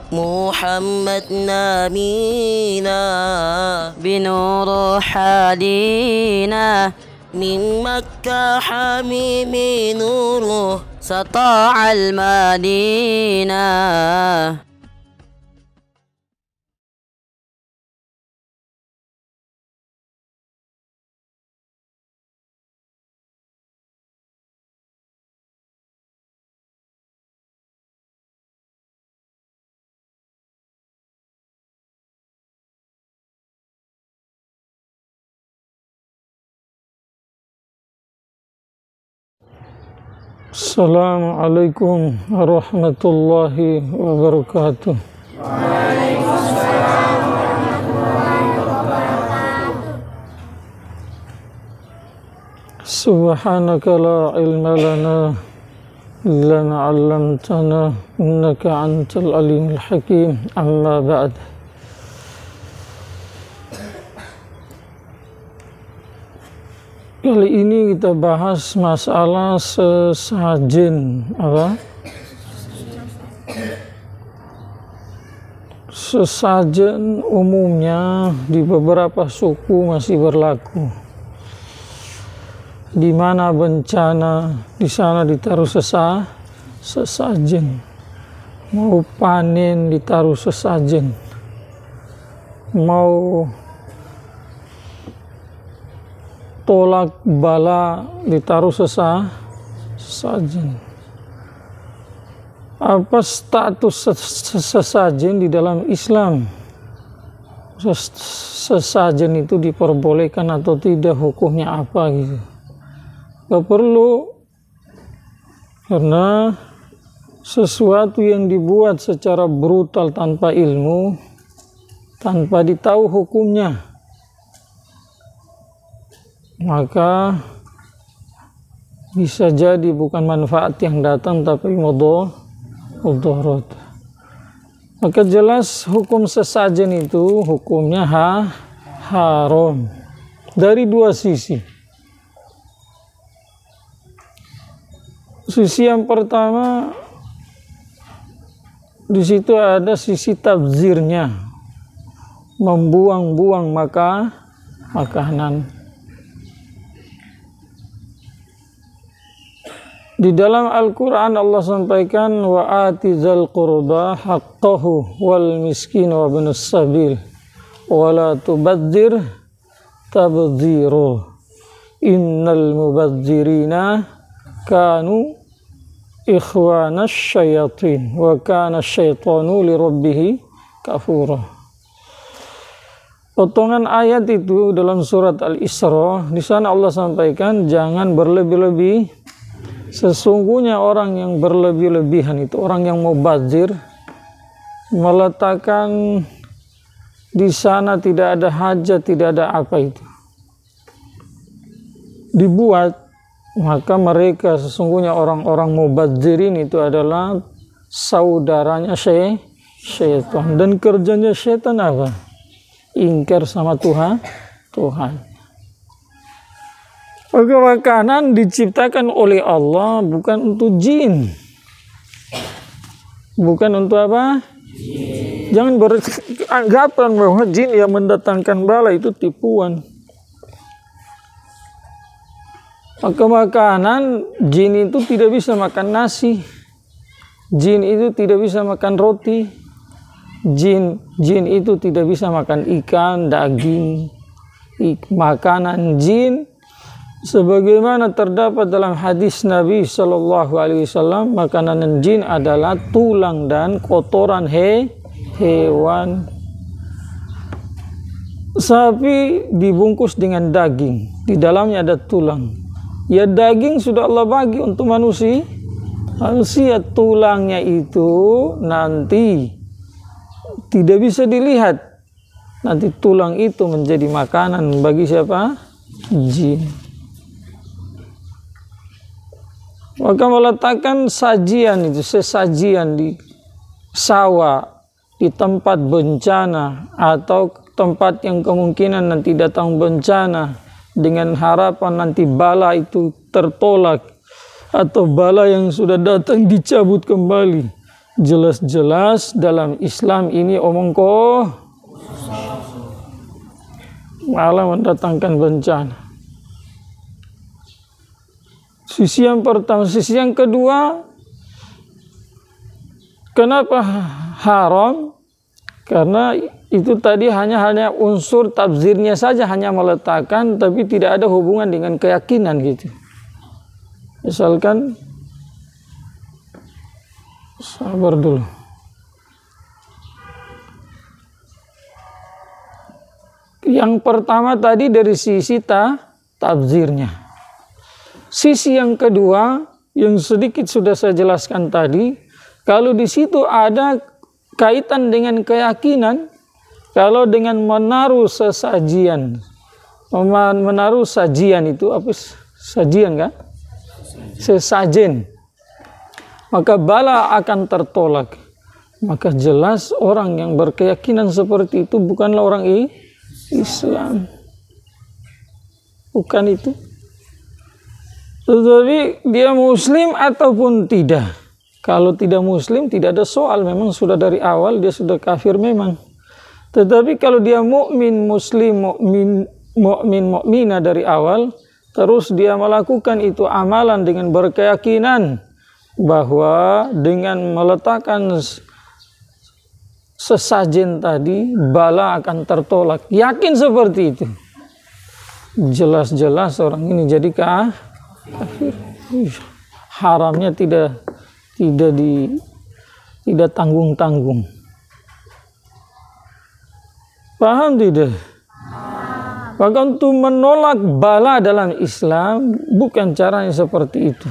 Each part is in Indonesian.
محمد نبينا بنور حالينا من مكة حميم نوره سطاع المدينة. Assalamualaikum warahmatullahi wabarakatuh. Waalaikumsalam warahmatullahi wabarakatuh. Subhanaka la ilma lana illa ma 'allamtana innaka antal alimul hakim. Amma ba'd. Kali ini kita bahas masalah sesajen Sesajen umumnya di beberapa suku masih berlaku. Di mana bencana, di sana ditaruh sesajen. Mau panen ditaruh sesajen. Mau tolak bala ditaruh sesajen. Apa status sesajen di dalam Islam? Sesajen itu diperbolehkan atau tidak, hukumnya apa gitu? Gak perlu, karena sesuatu yang dibuat secara brutal tanpa ilmu, tanpa ditahu hukumnya, maka bisa jadi bukan manfaat yang datang tapi mudarat. Maka jelas hukum sesajen itu hukumnya haram dari dua sisi. Sisi yang pertama, di situ ada sisi tabzirnya, membuang-buang makanan. Di dalam Al-Quran Allah sampaikan wa atizal qurba haqqahu wal miskin wa ibnus sabil wa la tubadzir tabdziru innal mubadzirina kanu ikhwanas syayatin wa kana syaitanu lirabbih kafura. Potongan ayat itu dalam surat Al-Isra, di sana Allah sampaikan jangan berlebih-lebih. Sesungguhnya orang yang berlebih-lebihan itu orang yang mubazir, meletakkan di sana tidak ada hajat, tidak ada apa itu dibuat, maka mereka sesungguhnya orang-orang mubazirin itu adalah saudaranya syaitan. Dan kerjanya syaitan apa? Ingkar sama Tuhan. Maka makanan diciptakan oleh Allah bukan untuk jin. Bukan untuk apa? Jangan beranggapan bahwa jin yang mendatangkan bala itu tipuan. Maka makanan, jin itu tidak bisa makan nasi. Jin itu tidak bisa makan roti. Jin itu tidak bisa makan ikan, daging. Makanan jin sebagaimana terdapat dalam hadis Nabi Shallallahu Alaihi Wasallam, makanan jin adalah tulang dan kotoran hewan. Sapi dibungkus dengan daging, di dalamnya ada tulang. Ya daging sudah Allah bagi untuk manusia. Tulangnya itu nanti tidak bisa dilihat. Nanti tulang itu menjadi makanan bagi siapa? Jin. Maka meletakkan sajian itu, sesajian di sawah, di tempat bencana atau tempat yang kemungkinan nanti datang bencana dengan harapan nanti bala itu tertolak atau bala yang sudah datang dicabut kembali. Jelas-jelas dalam Islam ini omong malah mendatangkan bencana. Sisi yang pertama. Sisi yang kedua, kenapa haram? Karena itu tadi hanya unsur tafsirnya saja, hanya meletakkan, tapi tidak ada hubungan dengan keyakinan gitu. Misalkan, sabar dulu. Yang pertama tadi dari sisi tafsirnya. Sisi yang kedua, yang sedikit sudah saya jelaskan tadi, kalau di situ ada kaitan dengan keyakinan, kalau dengan menaruh sesajian, menaruh sajian itu apa? Sajian kan? Sesajen. Maka bala akan tertolak. Maka jelas orang yang berkeyakinan seperti itu bukanlah orang Islam. Bukan itu. Tetapi dia muslim ataupun tidak. Kalau tidak muslim tidak ada soal, memang sudah dari awal dia sudah kafir memang. Tetapi kalau dia mukmin, muslim, mukminah dari awal, terus dia melakukan itu amalan dengan berkeyakinan bahwa dengan meletakkan sesajen tadi bala akan tertolak. Yakin seperti itu. Jelas-jelas orang ini jadi kafir. Haramnya tidak tanggung-tanggung. Paham tidak? Maka untuk menolak bala dalam Islam bukan caranya seperti itu.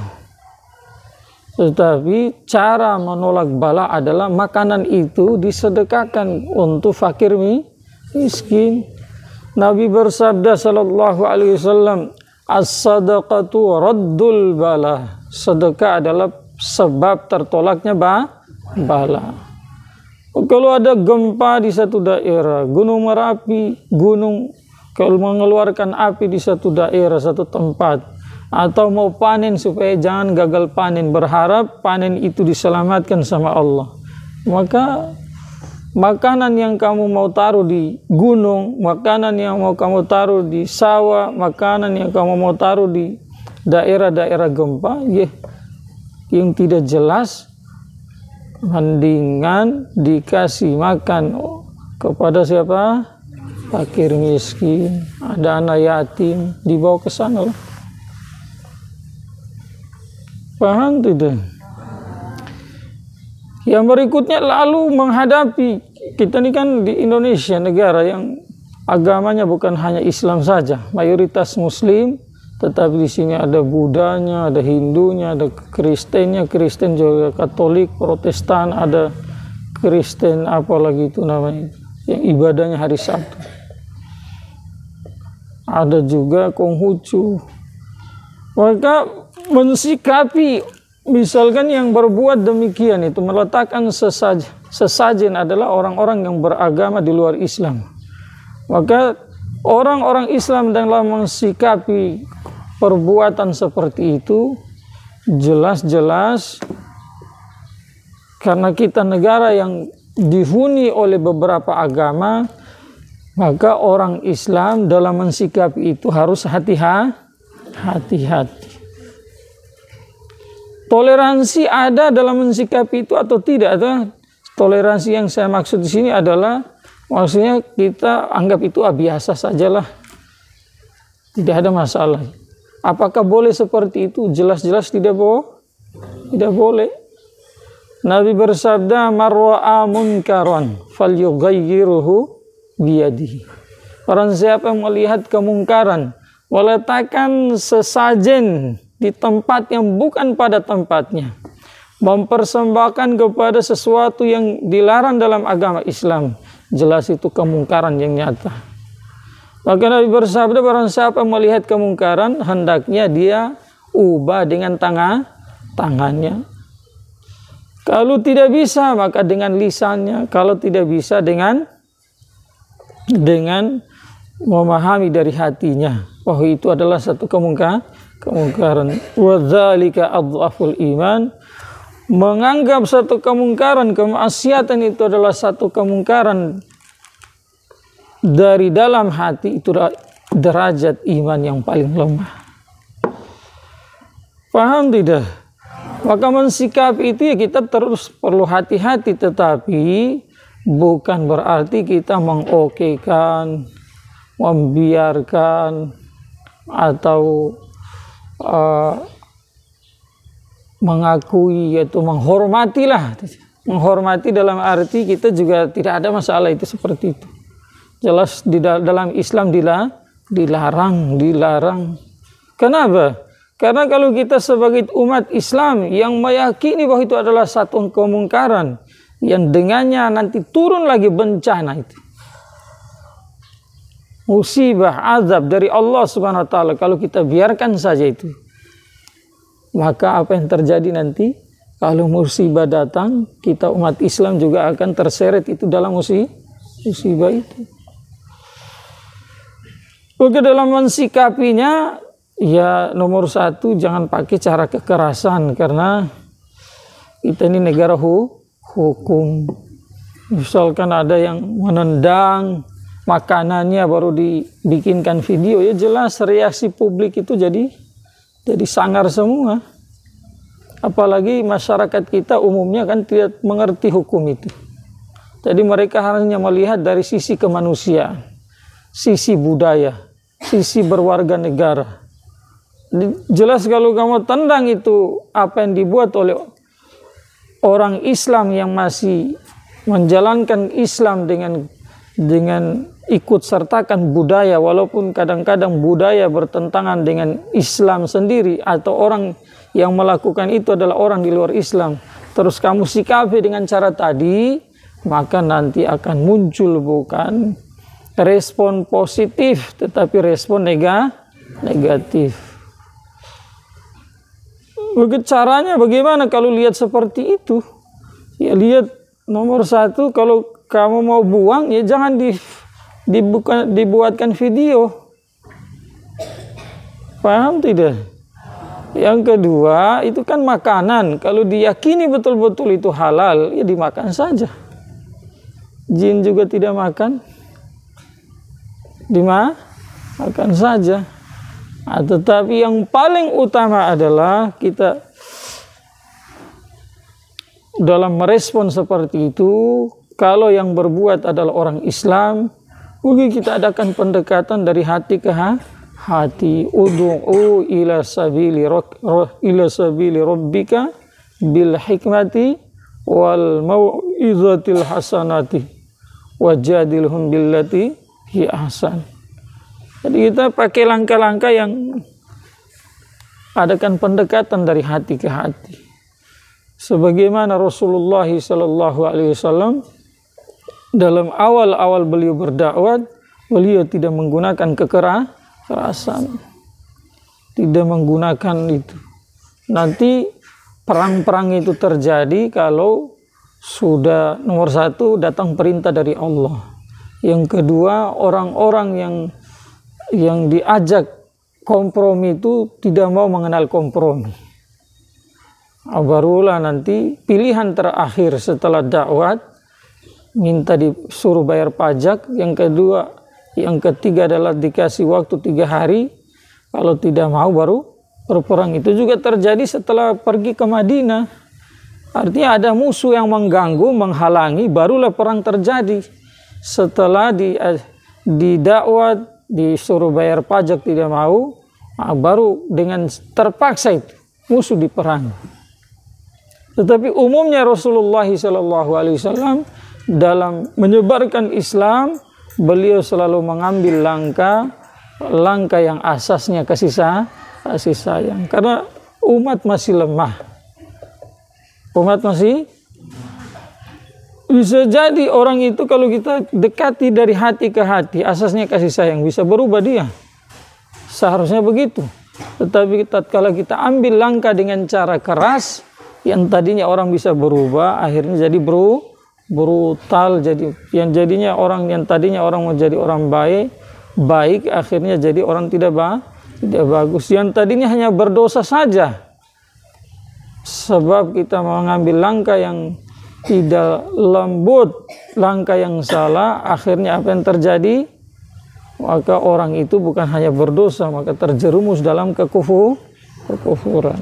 Tetapi cara menolak bala adalah makanan itu disedekahkan untuk fakir miskin. Nabi bersabda sallallahu alaihi wasallam, as-sadaqatu raddul bala. Sedekah adalah sebab tertolaknya bala. Kalau ada gempa di satu daerah, gunung Merapi, kalau mengeluarkan api di satu daerah, satu tempat, atau mau panen supaya jangan gagal panen, berharap panen itu diselamatkan sama Allah, maka makanan yang kamu mau taruh di gunung, makanan yang mau kamu taruh di sawah, makanan yang kamu mau taruh di daerah-daerah gempa, yang tidak jelas, mendingan dikasih makan kepada siapa? Fakir miskin, ada anak yatim, dibawa ke sana. Paham tidak? Yang berikutnya lalu menghadapi, kita ini kan di Indonesia, negara yang agamanya bukan hanya Islam saja, mayoritas Muslim. Tetapi di sini ada Budanya, ada Hindunya, ada Kristennya, Kristen juga Katolik, Protestan, ada Kristen apalagi itu namanya, yang ibadahnya hari Sabtu. Ada juga Konghucu. Maka mensikapi, misalkan yang berbuat demikian itu meletakkan sesajen adalah orang-orang yang beragama di luar Islam. Maka orang-orang Islam dalam mensikapi perbuatan seperti itu jelas-jelas, karena kita negara yang dihuni oleh beberapa agama, maka orang Islam dalam mensikapi itu harus hati-hati. Toleransi ada dalam mensikapi itu atau tidak? Toleransi yang saya maksud di sini adalah, maksudnya kita anggap itu biasa sajalah, tidak ada masalah. Apakah boleh seperti itu? Jelas-jelas tidak boleh. Nabi bersabda, marwa'a munkaran falyughayyirhu biyadihi. Orang siapa yang melihat kemungkaran, meletakkan sesajen di tempat yang bukan pada tempatnya, mempersembahkan kepada sesuatu yang dilarang dalam agama Islam, jelas itu kemungkaran yang nyata. Maka Nabi bersabda, barang siapa melihat kemungkaran, hendaknya dia ubah dengan tangannya. Kalau tidak bisa, maka dengan lisannya. Kalau tidak bisa, dengan memahami dari hatinya bahwa itu adalah satu kemungkaran. Wa dzalika adhaful iman. menganggap satu kemungkaran, kemaksiatan itu adalah satu kemungkaran dari dalam hati, itu derajat iman yang paling lemah. Paham tidak? Maka mensikapi itu ya kita terus perlu hati-hati, tetapi bukan berarti kita mengokekan, membiarkan, atau mengakui, yaitu menghormatilah. Menghormati dalam arti kita juga tidak ada masalah itu seperti itu. Jelas di dalam Islam dilarang. Kenapa? Karena kalau kita sebagai umat Islam yang meyakini bahwa itu adalah satu kemungkaran yang dengannya nanti turun lagi bencana itu, musibah, azab dari Allah Subhanahu wa taala, kalau kita biarkan saja itu, maka apa yang terjadi nanti kalau musibah datang, kita umat Islam juga akan terseret itu dalam musibah itu. Oke, dalam mensikapinya ya nomor satu, jangan pakai cara kekerasan, karena kita ini negara hukum. Misalkan ada yang menendang makanannya baru dibikinkan video, ya jelas reaksi publik itu jadi sangar semua. Apalagi masyarakat kita umumnya kan tidak mengerti hukum itu. Jadi mereka hanya melihat dari sisi kemanusiaan, sisi budaya, sisi berwarga negara. Jelas kalau kamu tendang itu apa yang dibuat oleh orang Islam yang masih menjalankan Islam dengan ikut sertakan budaya, walaupun kadang-kadang budaya bertentangan dengan Islam sendiri, atau orang yang melakukan itu adalah orang di luar Islam, terus kamu sikapi dengan cara tadi, maka nanti akan muncul bukan respon positif tetapi respon negatif. Begitu caranya bagaimana kalau lihat seperti itu? Ya lihat nomor satu, kalau kamu mau buang ya jangan dibuatkan video. Paham tidak? Yang kedua, itu kan makanan. Kalau diyakini betul-betul itu halal, ya dimakan saja. Jin juga tidak makan, dimakan saja. Nah, tetapi yang paling utama adalah kita dalam merespon seperti itu, kalau yang berbuat adalah orang Islam, mungkin kita adakan pendekatan dari hati ke hati. Ud'u ila sabili rabbika bil hikmati wal mau'izatil hasanati wajadilhum billati hi ahsan. Jadi kita pakai langkah-langkah yang adakan pendekatan dari hati ke hati. Sebagaimana Rasulullah SAW dalam awal-awal beliau berdakwah, beliau tidak menggunakan kekerasan, tidak menggunakan itu. Nanti perang-perang itu terjadi kalau sudah nomor satu datang perintah dari Allah. Yang kedua, orang-orang yang diajak kompromi itu tidak mau mengenal kompromi. Barulah nanti pilihan terakhir setelah dakwah minta disuruh bayar pajak. Yang ketiga adalah dikasih waktu 3 hari. Kalau tidak mau baru berperang. Itu juga terjadi setelah pergi ke Madinah. Artinya ada musuh yang mengganggu, menghalangi, barulah perang terjadi. Setelah didakwah, disuruh bayar pajak tidak mau, baru dengan terpaksa itu musuh diperang. Tetapi umumnya Rasulullah SAW dalam menyebarkan Islam, beliau selalu mengambil langkah yang asasnya kasih sayang, karena umat masih lemah. Umat masih bisa jadi orang itu kalau kita dekati dari hati ke hati, asasnya kasih sayang, bisa berubah dia. Seharusnya begitu. Tetapi tatkala kita ambil langkah dengan cara keras, yang tadinya orang bisa berubah, akhirnya jadi brutal, yang tadinya orang menjadi orang baik, akhirnya jadi orang tidak bagus. Yang tadinya hanya berdosa saja, sebab kita mengambil langkah yang tidak lembut, langkah yang salah, akhirnya apa yang terjadi? Maka orang itu bukan hanya berdosa, maka terjerumus dalam kekufuran.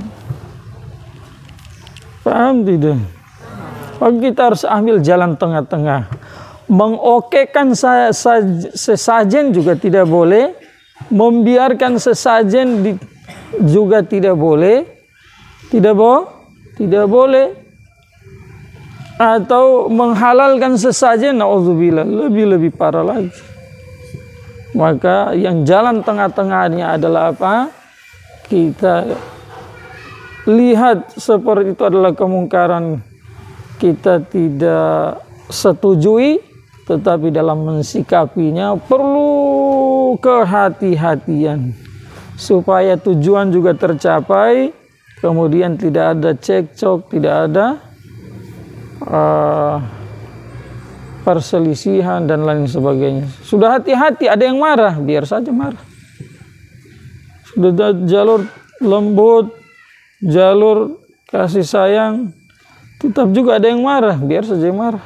Paham tidak? Maka kita harus ambil jalan tengah-tengah. Mengokekan sesajen juga tidak boleh, membiarkan sesajen juga tidak boleh, tidak boleh, atau menghalalkan sesajen, naudzubillah, lebih parah lagi. Maka yang jalan tengah-tengahnya adalah apa? Kita lihat seperti itu adalah kemungkaran, kita tidak setujui, tetapi dalam mensikapinya perlu kehati-hatian supaya tujuan juga tercapai, kemudian tidak ada cekcok, tidak ada perselisihan dan lain sebagainya. Sudah hati-hati, ada yang marah, biar saja marah. Sudah jalur lembut, jalur kasih sayang, tetap juga ada yang marah, biar saja marah.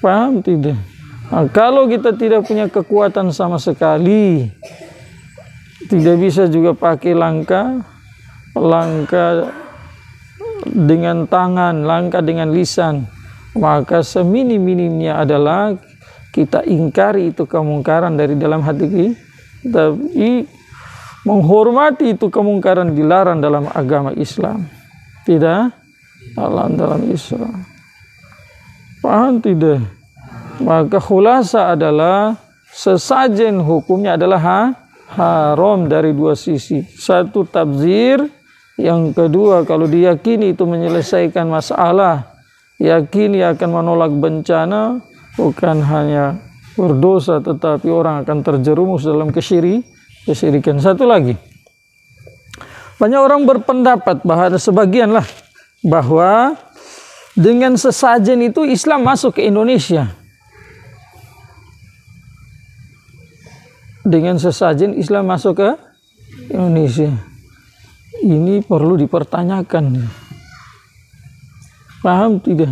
Paham tidak? Nah, kalau kita tidak punya kekuatan sama sekali, tidak bisa juga pakai langkah dengan tangan, langkah dengan lisan, maka seminim-minimnya adalah kita ingkari itu kemungkaran dari dalam hati kita, tapi menghormati itu kemungkaran dilarang dalam agama Islam, tidak dalam Islam. Paham tidak? Maka khulasa adalah sesajen hukumnya adalah haram dari dua sisi. Satu, tabzir. Yang kedua, kalau diyakini itu menyelesaikan masalah, yakini akan menolak bencana, bukan hanya berdosa tetapi orang akan terjerumus dalam kesyirikan. Satu lagi, banyak orang berpendapat bahwa sebagian lah bahwa dengan sesajen itu Islam masuk ke Indonesia. Dengan sesajen Islam masuk ke Indonesia. Ini perlu dipertanyakan. Paham tidak?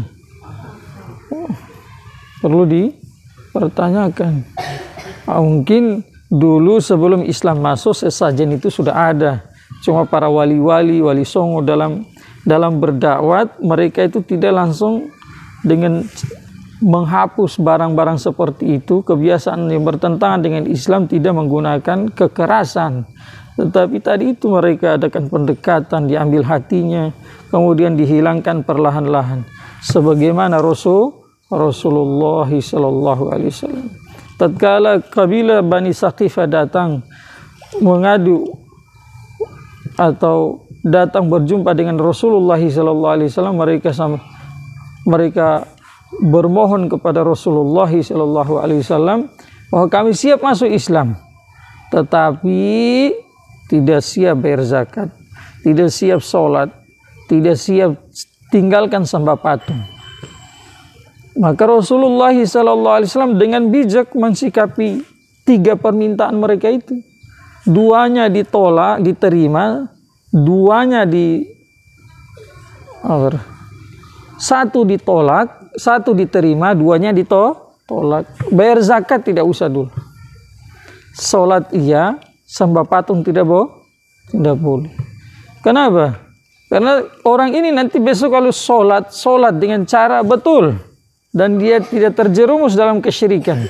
Perlu dipertanyakan. Mungkin dulu sebelum Islam masuk sesajen itu sudah ada. Cuma para wali-wali, wali songo dalam berdakwat, mereka itu tidak langsung dengan menghapus barang-barang seperti itu, kebiasaan yang bertentangan dengan Islam, tidak menggunakan kekerasan. Tetapi tadi itu mereka adakan pendekatan, diambil hatinya, kemudian dihilangkan perlahan-lahan. Sebagaimana Rasulullah Sallallahu Alaihi Wasallam. Tatkala kabilah Bani Saqifah datang mengadu atau datang berjumpa dengan Rasulullah Sallallahu Alaihi Wasallam, mereka bermohon kepada Rasulullah Sallallahu Alaihi Wasallam bahwa kami siap masuk Islam, tetapi tidak siap bayar zakat, tidak siap sholat, tidak siap tinggalkan sembah patung. Maka Rasulullah SAW dengan bijak mensikapi tiga permintaan mereka itu. Duanya ditolak, diterima, satu ditolak, satu diterima, duanya ditolak. Bayar zakat tidak usah dulu. Sholat iya, sembah patung tidak boleh. Kenapa? Karena orang ini nanti besok kalau sholat dengan cara betul dan dia tidak terjerumus dalam kesyirikan,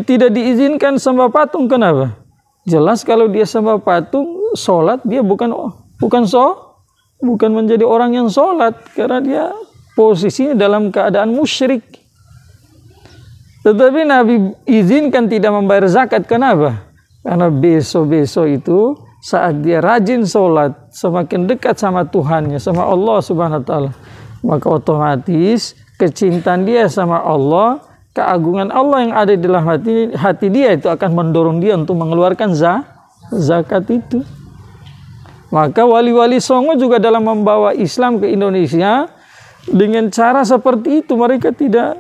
tidak diizinkan sembah patung. Kenapa? Jelas kalau dia sembah patung, sholat dia bukan menjadi orang yang sholat, karena dia posisinya dalam keadaan musyrik. Tetapi Nabi izinkan tidak membayar zakat. Kenapa? Karena besok-besok itu saat dia rajin sholat, semakin dekat sama Tuhannya, sama Allah Subhanahu wa Ta'ala, maka otomatis kecintaan dia sama Allah, keagungan Allah yang ada di dalam hati dia itu akan mendorong dia untuk mengeluarkan zakat itu. Maka wali-wali songo juga dalam membawa Islam ke Indonesia dengan cara seperti itu, mereka tidak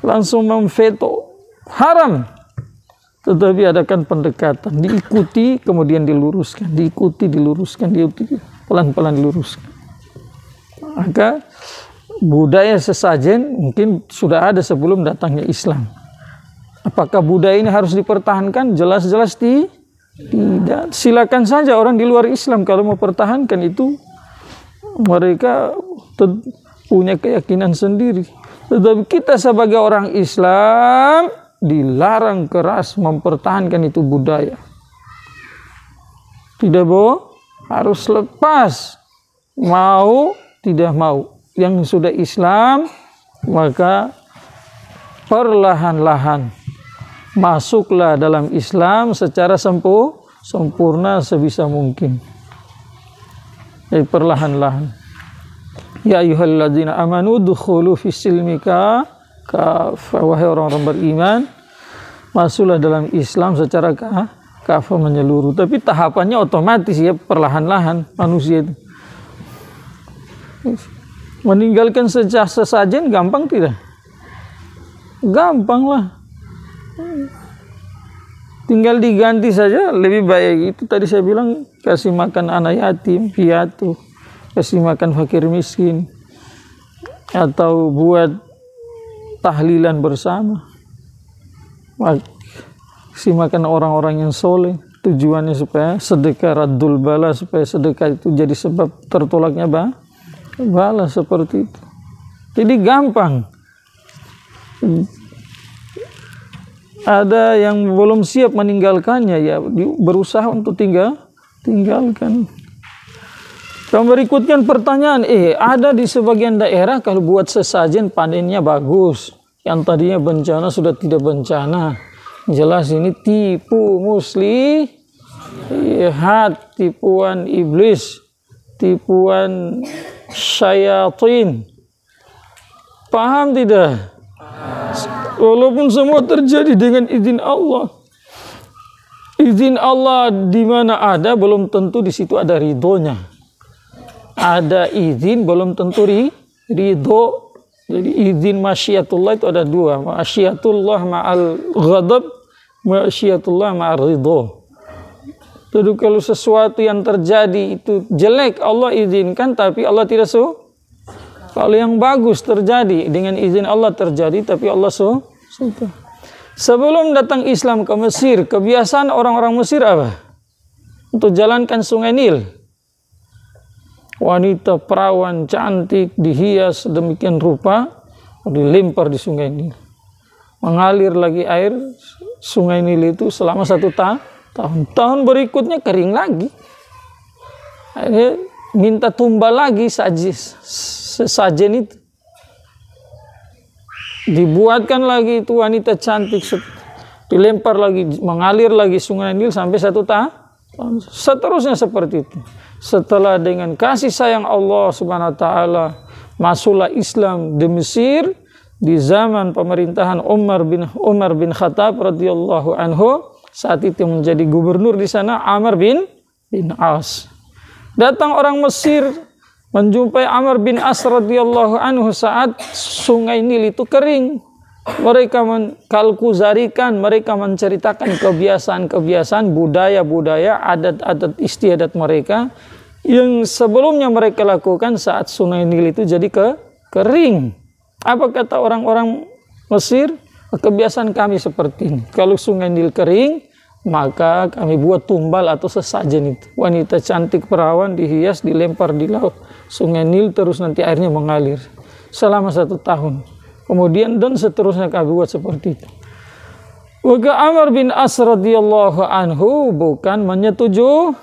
langsung memveto haram, tetapi adakan pendekatan, diikuti kemudian diluruskan, diikuti diluruskan, diikuti. pelan-pelan diluruskan. Maka budaya sesajen mungkin sudah ada sebelum datangnya Islam. Apakah budaya ini harus dipertahankan? Jelas-jelas tidak. Silakan saja orang di luar Islam kalau mau pertahankan itu, mereka punya keyakinan sendiri. Tetapi kita sebagai orang Islam dilarang keras mempertahankan itu budaya. Tidak boleh, harus lepas. Mau, tidak mau. Yang sudah Islam, maka perlahan-lahan masuklah dalam Islam secara sempurna sebisa mungkin. Jadi perlahan-lahan. Ya ayyuhalladzina amanu dukhulu fis-silmi kafah. Wahai orang-orang beriman, masuklah dalam Islam secara kafah menyeluruh. Tapi tahapannya otomatis ya, perlahan-lahan manusia itu. Meninggalkan sesajen gampang tidak? Gampang lah. Tinggal diganti saja lebih baik. Itu tadi saya bilang, kasih makan anak yatim, piatu, kasih makan fakir miskin, atau buat tahlilan bersama, kasih makan orang-orang yang soleh. Tujuannya supaya sedekah raddul bala, supaya sedekah itu jadi sebab tertolaknya bala seperti itu. Jadi gampang. Ada yang belum siap meninggalkannya, ya berusaha untuk tinggalkan. Yang berikutnya pertanyaan, ada di sebagian daerah kalau buat sesajen panennya bagus, yang tadinya bencana sudah tidak bencana. Jelas ini tipu muslihat, tipuan iblis, tipuan syayatin. Paham tidak? Walaupun semua terjadi dengan izin Allah. Izin Allah di mana ada, belum tentu di situ ada ridhonya. Ada izin, belum tentu ridho. Jadi izin masyiatullah itu ada dua. Masyiatullah ma'al ghadab, masyiatullah ma'al ridho. Jadi kalau sesuatu yang terjadi itu jelek, Allah izinkan, tapi Allah tidak suka. Kalau yang bagus terjadi, dengan izin Allah terjadi, tapi Allah suka. Sebelum datang Islam ke Mesir, kebiasaan orang-orang Mesir apa? Untuk jalankan sungai Nil. Wanita perawan cantik, dihias demikian rupa, dilempar di sungai Nil. Mengalir lagi air sungai Nil itu selama 1 tahun. Tahun berikutnya kering lagi. Akhirnya minta tumbal lagi sesajen itu. Dibuatkan lagi itu wanita cantik, dilempar lagi, mengalir lagi sungai Nil sampai 1 tahun. Seterusnya seperti itu. Setelah dengan kasih sayang Allah Subhanahu wa taala, masuklah Islam di Mesir di zaman pemerintahan Umar bin Khattab radhiyallahu anhu. Saat itu menjadi gubernur di sana Amr bin As. Datang orang Mesir menjumpai Amr bin As radhiyallahu anhu saat sungai Nil itu kering. Mereka mengkalkulasikan, mereka menceritakan kebiasaan-kebiasaan, budaya-budaya, adat-adat istiadat mereka yang sebelumnya mereka lakukan saat sungai Nil itu jadi kering. Apa kata orang-orang Mesir? Kebiasaan kami seperti ini. Kalau sungai Nil kering, maka kami buat tumbal atau sesajen itu. Wanita cantik perawan dihias, dilempar di laut sungai Nil, terus nanti airnya mengalir selama 1 tahun. Kemudian dan seterusnya kami buat seperti itu. Maka Amr bin As radhiyallahu anhu bukan menyetujui,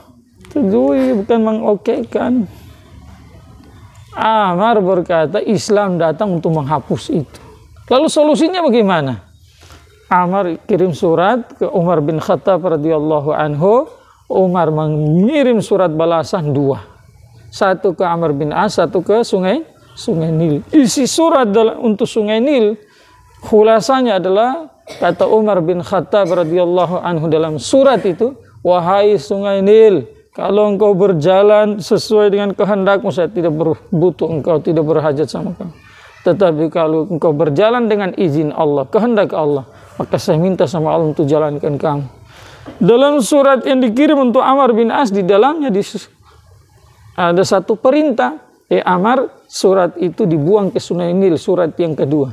bukan mengokekan. Amr berkata Islam datang untuk menghapus itu. Lalu solusinya bagaimana? Amr kirim surat ke Umar bin Khattab radhiyallahu anhu. Umar mengirim surat balasan 2. Satu ke Amr bin As, satu ke sungai Nil. Isi surat untuk sungai Nil, khulasanya adalah kata Umar bin Khattab radhiyallahu anhu dalam surat itu, wahai sungai Nil, kalau engkau berjalan sesuai dengan kehendakmu, saya tidak butuh engkau, tidak berhajat sama kamu. Tetapi kalau engkau berjalan dengan izin Allah, kehendak Allah, maka saya minta sama Allah untuk jalankan kamu. Dalam surat yang dikirim untuk Amr bin As, di dalamnya ada satu perintah, amar, surat itu dibuang ke Sungai Nil, surat yang kedua.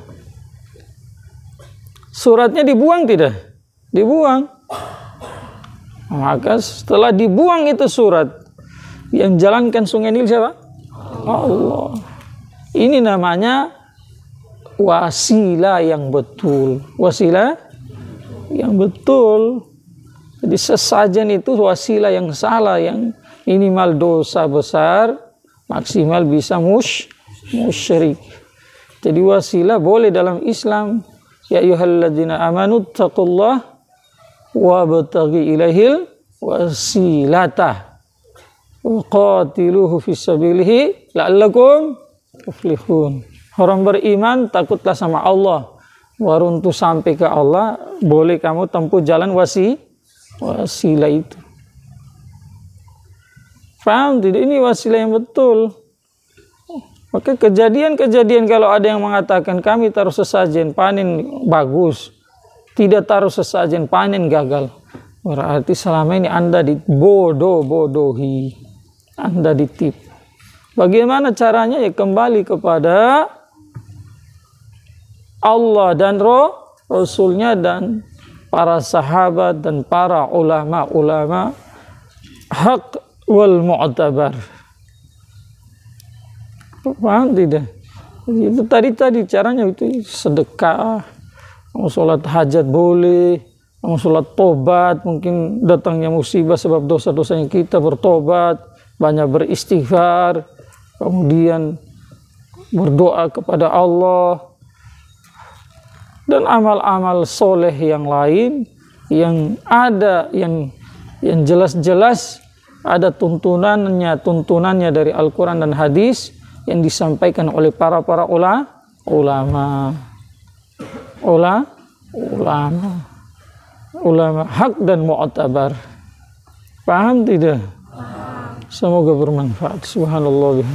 Suratnya dibuang tidak? Dibuang. Maka setelah dibuang itu surat, yang jalankan Sungai Nil siapa? Allah. Ini namanya wasilah yang betul. Wasilah yang betul. Jadi sesajen itu wasilah yang salah, yang minimal dosa besar, maksimal bisa musyrik. Jadi wasilah boleh dalam Islam. Ya ayyuhalladzina amanu taqullaha wabtaghi ilaihil wasilatah wa qatiluhu fisabilihi la'allakum tuflihun. Orang beriman takutlah sama Allah. Baru untuk sampai ke Allah boleh kamu tempuh jalan wasilah itu. Paham tidak? Ini wasilah yang betul. Maka kejadian-kejadian kalau ada yang mengatakan kami taruh sesajen panen bagus, tidak taruh sesajen panen gagal, berarti selama ini Anda dibodoh-bodohi, Anda ditipu. Bagaimana caranya? Ya kembali kepada Allah dan Rasulnya dan para sahabat dan para ulama-ulama hak wal mu'tabar. Paham tidak? Itu tadi caranya itu sedekah, mau sholat hajat boleh, mau sholat tobat, mungkin datangnya musibah sebab dosa-dosanya kita bertobat, banyak beristighfar, kemudian berdoa kepada Allah, dan amal-amal soleh yang lain yang ada, yang jelas-jelas ada tuntunannya dari Al-Quran dan hadis yang disampaikan oleh para ulama hak dan mu'tabar. Paham tidak? Semoga bermanfaat. Subhanallah.